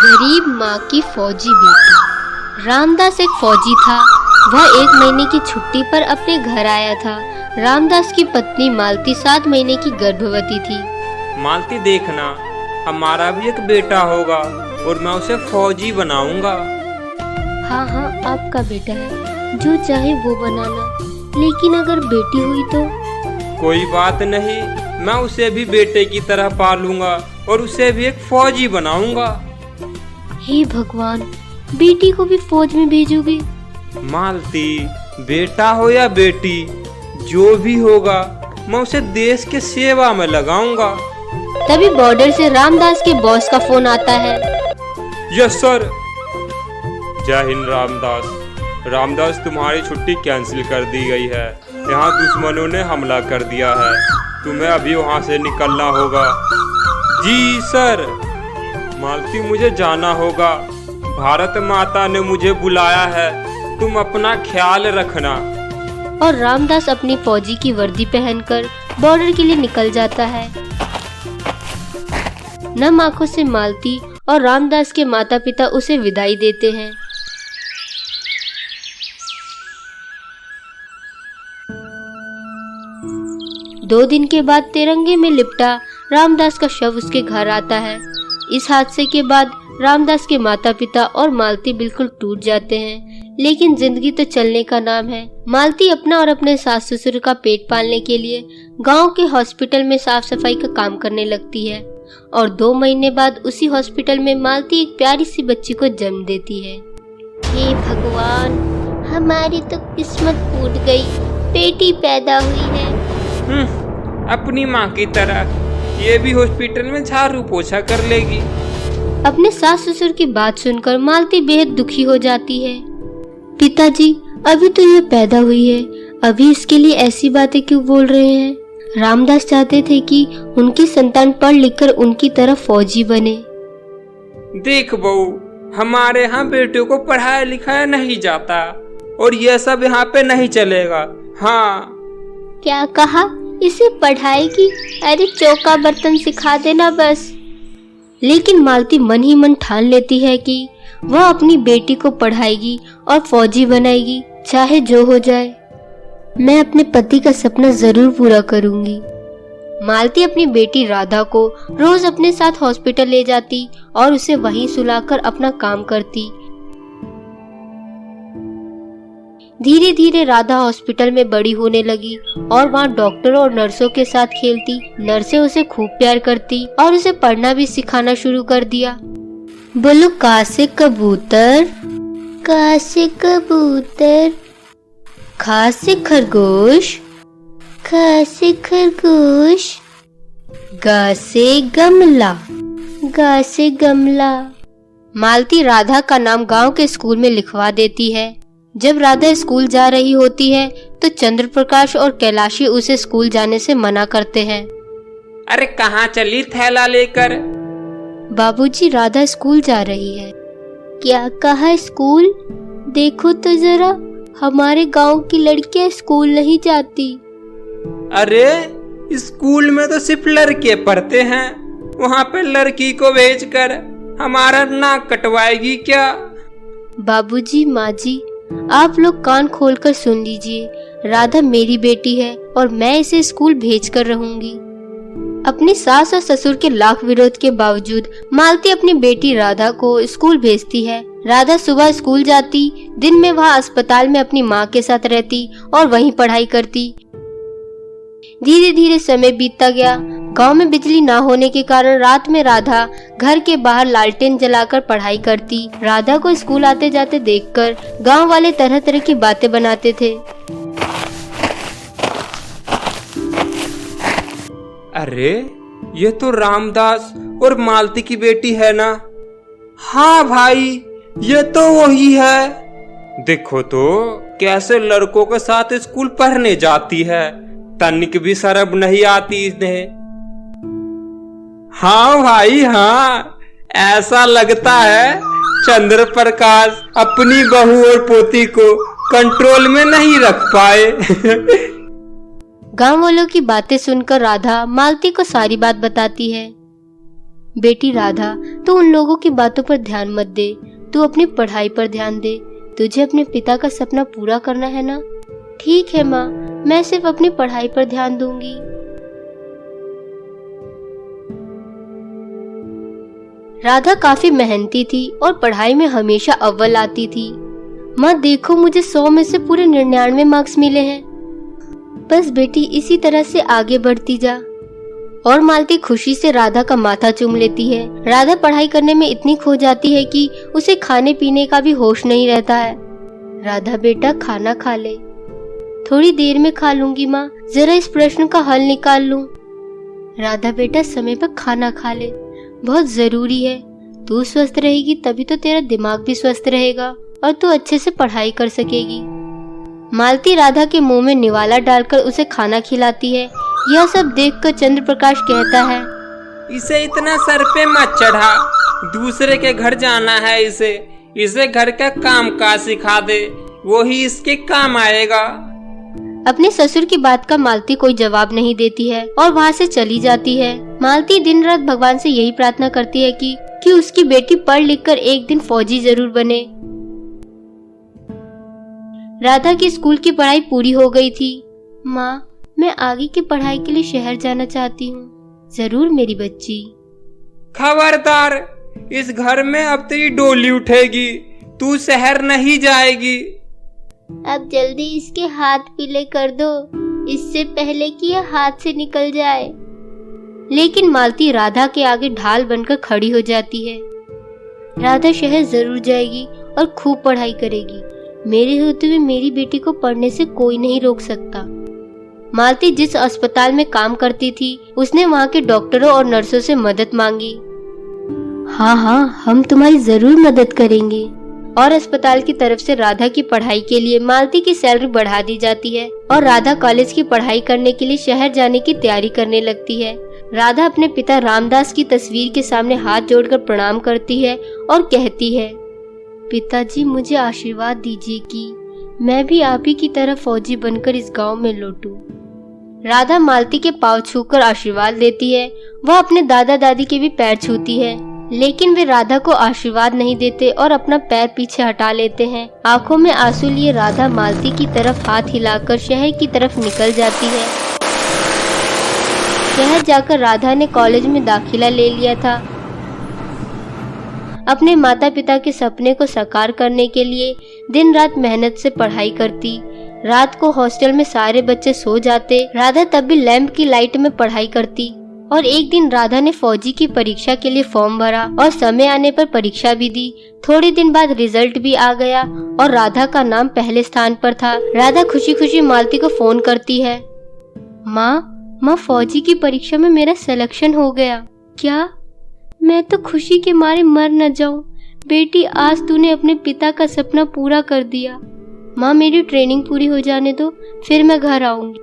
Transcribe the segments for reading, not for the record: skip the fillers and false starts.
गरीब माँ की फौजी बेटी। रामदास एक फौजी था। वह 1 महीने की छुट्टी पर अपने घर आया था। रामदास की पत्नी मालती 7 महीने की गर्भवती थी। मालती देखना, हमारा भी एक बेटा होगा और मैं उसे फौजी बनाऊंगा। हाँ हाँ, आपका बेटा है, जो चाहे वो बनाना, लेकिन अगर बेटी हुई तो? कोई बात नहीं, मैं उसे भी बेटे की तरह पालूंगा और उसे भी एक फौजी बनाऊंगा। हे भगवान, बेटी को भी फौज में भेजोगे? मालती, बेटा हो या बेटी, जो भी होगा मैं उसे देश के सेवा में लगाऊंगा। तभी बॉर्डर से रामदास के बॉस का फोन आता है। Yes sir. जय हिंद रामदास। रामदास, तुम्हारी छुट्टी कैंसिल कर दी गई है। यहाँ दुश्मनों ने हमला कर दिया है, तुम्हें अभी वहाँ से निकलना होगा। जी सर। मालती, मुझे जाना होगा, भारत माता ने मुझे बुलाया है, तुम अपना ख्याल रखना। और रामदास अपनी फौजी की वर्दी पहनकर बॉर्डर के लिए निकल जाता है। नम आंखों से मालती और रामदास के माता पिता उसे विदाई देते हैं। दो दिन के बाद तिरंगे में लिपटा रामदास का शव उसके घर आता है। इस हादसे के बाद रामदास के माता पिता और मालती बिल्कुल टूट जाते हैं, लेकिन जिंदगी तो चलने का नाम है। मालती अपना और अपने सास ससुर का पेट पालने के लिए गांव के हॉस्पिटल में साफ सफाई का काम करने लगती है और 2 महीने बाद उसी हॉस्पिटल में मालती एक प्यारी सी बच्ची को जन्म देती है। हे भगवान, हमारी तो किस्मत फूट गई, बेटी पैदा हुई है। अपनी माँ की तरह ये भी हॉस्पिटल में झाड़ू पोछा कर लेगी। अपने सास ससुर की बात सुनकर मालती बेहद दुखी हो जाती है। पिताजी, अभी तो ये पैदा हुई है, अभी इसके लिए ऐसी बातें क्यों बोल रहे हैं? रामदास चाहते थे कि उनकी संतान पढ़ लिखकर उनकी तरह फौजी बने। देख बहू, हमारे यहाँ बेटों को पढ़ाया लिखाया नहीं जाता और ये सब यहाँ पे नहीं चलेगा। हाँ। क्या कहा? इसे पढ़ाई की? अरे चौका बर्तन सिखा देना बस। लेकिन मालती मन ही मन ठान लेती है कि वह अपनी बेटी को पढ़ाएगी और फौजी बनाएगी, चाहे जो हो जाए। मैं अपने पति का सपना जरूर पूरा करूंगी। मालती अपनी बेटी राधा को रोज अपने साथ हॉस्पिटल ले जाती और उसे वहीं सुलाकर अपना काम करती। धीरे धीरे राधा हॉस्पिटल में बड़ी होने लगी और वहाँ डॉक्टरों और नर्सों के साथ खेलती। नर्सें उसे खूब प्यार करती और उसे पढ़ना भी सिखाना शुरू कर दिया। बोलो, का से कबूतर, का से कबूतर, खा से खरगोश, खा से खरगोश, गा से गमला, गा से गमला। मालती राधा का नाम गांव के स्कूल में लिखवा देती है। जब राधा स्कूल जा रही होती है तो चंद्र प्रकाश और कैलाशी उसे स्कूल जाने से मना करते हैं। अरे कहाँ चली थैला लेकर? बाबूजी, राधा स्कूल जा रही है। क्या कहा स्कूल? देखो तो जरा, हमारे गांव की लड़कियां स्कूल नहीं जाती। अरे स्कूल में तो सिर्फ लड़के पढ़ते हैं, वहाँ पे लड़की को भेजकर हमारा नाक कटवाएगी क्या? बाबूजी, माँ जी, आप लोग कान खोलकर सुन लीजिए। राधा मेरी बेटी है और मैं इसे स्कूल भेजकर रहूंगी। अपनी सास और ससुर के लाख विरोध के बावजूद मालती अपनी बेटी राधा को स्कूल भेजती है। राधा सुबह स्कूल जाती, दिन में वह अस्पताल में अपनी माँ के साथ रहती और वहीं पढ़ाई करती। धीरे धीरे समय बीतता गया। गांव में बिजली ना होने के कारण रात में राधा घर के बाहर लालटेन जलाकर पढ़ाई करती। राधा को स्कूल आते जाते देखकर गांव वाले तरह तरह की बातें बनाते थे। अरे ये तो रामदास और मालती की बेटी है ना? हाँ भाई, ये तो वही है। देखो तो कैसे लड़कों के साथ स्कूल पढ़ने जाती है, तनिक भी शर्म नहीं आती इन्हें। हाँ भाई हाँ, ऐसा लगता है चंद्र प्रकाश अपनी बहू और पोती को कंट्रोल में नहीं रख पाए। गांव वालों की बातें सुनकर राधा मालती को सारी बात बताती है। बेटी राधा, तू उन लोगों की बातों पर ध्यान मत दे, तू अपनी पढ़ाई पर ध्यान दे। तुझे अपने पिता का सपना पूरा करना है ना? ठीक है माँ, मैं सिर्फ अपनी पढ़ाई पर ध्यान दूंगी। राधा काफी मेहनती थी और पढ़ाई में हमेशा अव्वल आती थी। माँ देखो, मुझे 100 में से पूरे 99 मार्क्स मिले हैं। बस बेटी, इसी तरह से आगे बढ़ती जा। और मालती खुशी से राधा का माथा चूम लेती है। राधा पढ़ाई करने में इतनी खो जाती है कि उसे खाने पीने का भी होश नहीं रहता है। राधा बेटा, खाना खा ले। थोड़ी देर में खा लूंगी माँ, जरा इस प्रश्न का हल निकाल लूं। राधा बेटा, समय पर खाना खा ले, बहुत जरूरी है। तू स्वस्थ रहेगी तभी तो तेरा दिमाग भी स्वस्थ रहेगा और तू अच्छे से पढ़ाई कर सकेगी। मालती राधा के मुंह में निवाला डालकर उसे खाना खिलाती है। यह सब देखकर चंद्र प्रकाश कहता है, इसे इतना सर पे मत चढ़ा, दूसरे के घर जाना है इसे घर का काम काज सिखा दे, वो ही इसके काम आएगा। अपने ससुर की बात का मालती कोई जवाब नहीं देती है और वहाँ से चली जाती है। मालती दिन रात भगवान से यही प्रार्थना करती है कि उसकी बेटी पढ़ लिख कर एक दिन फौजी जरूर बने। राधा की स्कूल की पढ़ाई पूरी हो गई थी। माँ, मैं आगे की पढ़ाई के लिए शहर जाना चाहती हूँ। जरूर मेरी बच्ची। खबरदार, इस घर में अब तेरी डोली उठेगी, तू शहर नहीं जाएगी। अब जल्दी इसके हाथ पीले कर दो, इससे पहले कि यह हाथ से निकल जाए। लेकिन मालती राधा के आगे ढाल बनकर खड़ी हो जाती है। राधा शहर जरूर जाएगी और खूब पढ़ाई करेगी। मेरे होते हुए मेरी बेटी को पढ़ने से कोई नहीं रोक सकता। मालती जिस अस्पताल में काम करती थी, उसने वहाँ के डॉक्टरों और नर्सों से मदद मांगी। हाँ, हम तुम्हारी जरूर मदद करेंगे। और अस्पताल की तरफ से राधा की पढ़ाई के लिए मालती की सैलरी बढ़ा दी जाती है और राधा कॉलेज की पढ़ाई करने के लिए शहर जाने की तैयारी करने लगती है। राधा अपने पिता रामदास की तस्वीर के सामने हाथ जोड़कर प्रणाम करती है और कहती है, पिताजी, मुझे आशीर्वाद दीजिए कि मैं भी आप ही की तरह फौजी बनकर इस गांव में लौटूं। राधा मालती के पांव छूकर आशीर्वाद लेती है। वह अपने दादा दादी के भी पैर छूती है, लेकिन वे राधा को आशीर्वाद नहीं देते और अपना पैर पीछे हटा लेते हैं। आंखों में आंसू लिए राधा मालती की तरफ हाथ हिलाकर शहर की तरफ निकल जाती है। शहर जाकर राधा ने कॉलेज में दाखिला ले लिया था। अपने माता पिता के सपने को साकार करने के लिए दिन रात मेहनत से पढ़ाई करती। रात को हॉस्टल में सारे बच्चे सो जाते, राधा तब भी लैंप की लाइट में पढ़ाई करती। और एक दिन राधा ने फौजी की परीक्षा के लिए फॉर्म भरा और समय आने पर परीक्षा भी दी। थोड़े दिन बाद रिजल्ट भी आ गया और राधा का नाम पहले स्थान पर था। राधा खुशी खुशी मालती को फोन करती है, माँ, फौजी की परीक्षा में मेरा सिलेक्शन हो गया। क्या? मैं तो खुशी के मारे मर न जाऊं। बेटी, आज तूने अपने पिता का सपना पूरा कर दिया। माँ, मेरी ट्रेनिंग पूरी हो जाने दो, फिर मैं घर आऊंगी।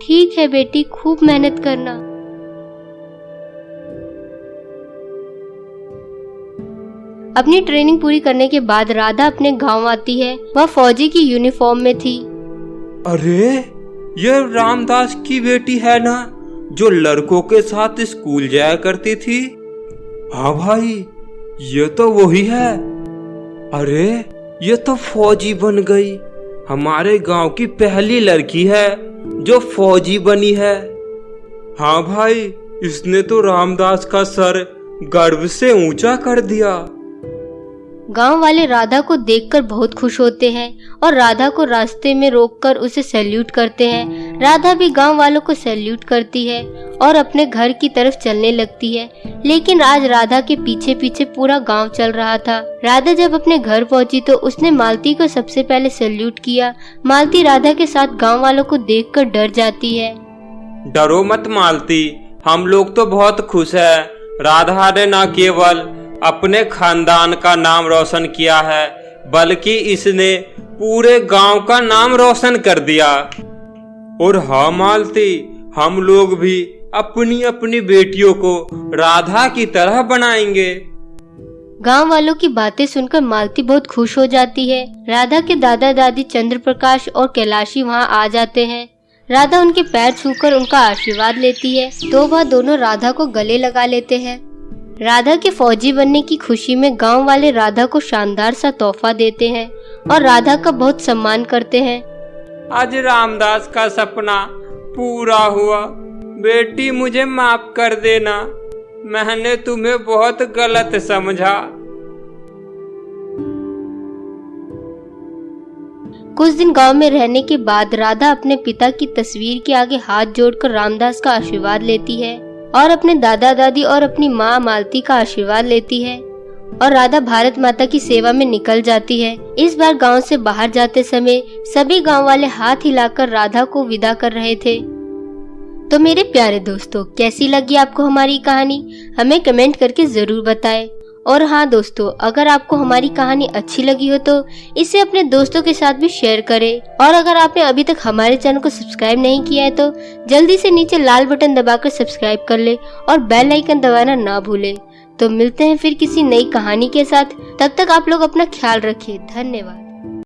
ठीक है बेटी, खूब मेहनत करना। अपनी ट्रेनिंग पूरी करने के बाद राधा अपने गांव आती है। वह फौजी की यूनिफॉर्म में थी। अरे, ये रामदास की बेटी है ना, जो लड़कों के साथ स्कूल जाया करती थी? हाँ भाई, ये तो वही है। अरे, ये तो फौजी बन गई। हमारे गांव की पहली लड़की है जो फौजी बनी है। हाँ भाई, इसने तो रामदास का सर गर्व से ऊंचा कर दिया। गांव वाले राधा को देखकर बहुत खुश होते हैं और राधा को रास्ते में रोककर उसे सैल्यूट करते हैं। राधा भी गांव वालों को सैल्यूट करती है और अपने घर की तरफ चलने लगती है। लेकिन आज राधा के पीछे पीछे पूरा गांव चल रहा था। राधा जब अपने घर पहुंची तो उसने मालती को सबसे पहले सैल्यूट किया। मालती राधा के साथ गांव वालों को देखकर डर जाती है। डरो मत मालती, हम लोग तो बहुत खुश हैं। राधा ने न केवल अपने खानदान का नाम रोशन किया है, बल्कि इसने पूरे गांव का नाम रोशन कर दिया। और हाँ मालती, हम लोग भी अपनी अपनी बेटियों को राधा की तरह बनाएंगे। गांव वालों की बातें सुनकर मालती बहुत खुश हो जाती है। राधा के दादा दादी चंद्र प्रकाश और कैलाशी वहां आ जाते हैं। राधा उनके पैर छूकर उनका आशीर्वाद लेती है तो वह दोनों राधा को गले लगा लेते हैं। राधा के फौजी बनने की खुशी में गांव वाले राधा को शानदार सा तोहफा देते हैं और राधा का बहुत सम्मान करते हैं। आज रामदास का सपना पूरा हुआ। बेटी मुझे माफ कर देना, मैंने तुम्हें बहुत गलत समझा। कुछ दिन गांव में रहने के बाद राधा अपने पिता की तस्वीर के आगे हाथ जोड़कर रामदास का आशीर्वाद लेती है और अपने दादा दादी और अपनी माँ मालती का आशीर्वाद लेती है और राधा भारत माता की सेवा में निकल जाती है। इस बार गांव से बाहर जाते समय सभी गांव वाले हाथ हिलाकर राधा को विदा कर रहे थे। तो मेरे प्यारे दोस्तों, कैसी लगी आपको हमारी कहानी? हमें कमेंट करके जरूर बताएं। और हाँ दोस्तों, अगर आपको हमारी कहानी अच्छी लगी हो तो इसे अपने दोस्तों के साथ भी शेयर करें। और अगर आपने अभी तक हमारे चैनल को सब्सक्राइब नहीं किया है तो जल्दी से नीचे लाल बटन दबाकर सब्सक्राइब कर ले और बेल आइकन दबाना ना भूलें। तो मिलते हैं फिर किसी नई कहानी के साथ। तब तक आप लोग अपना ख्याल रखिए। धन्यवाद।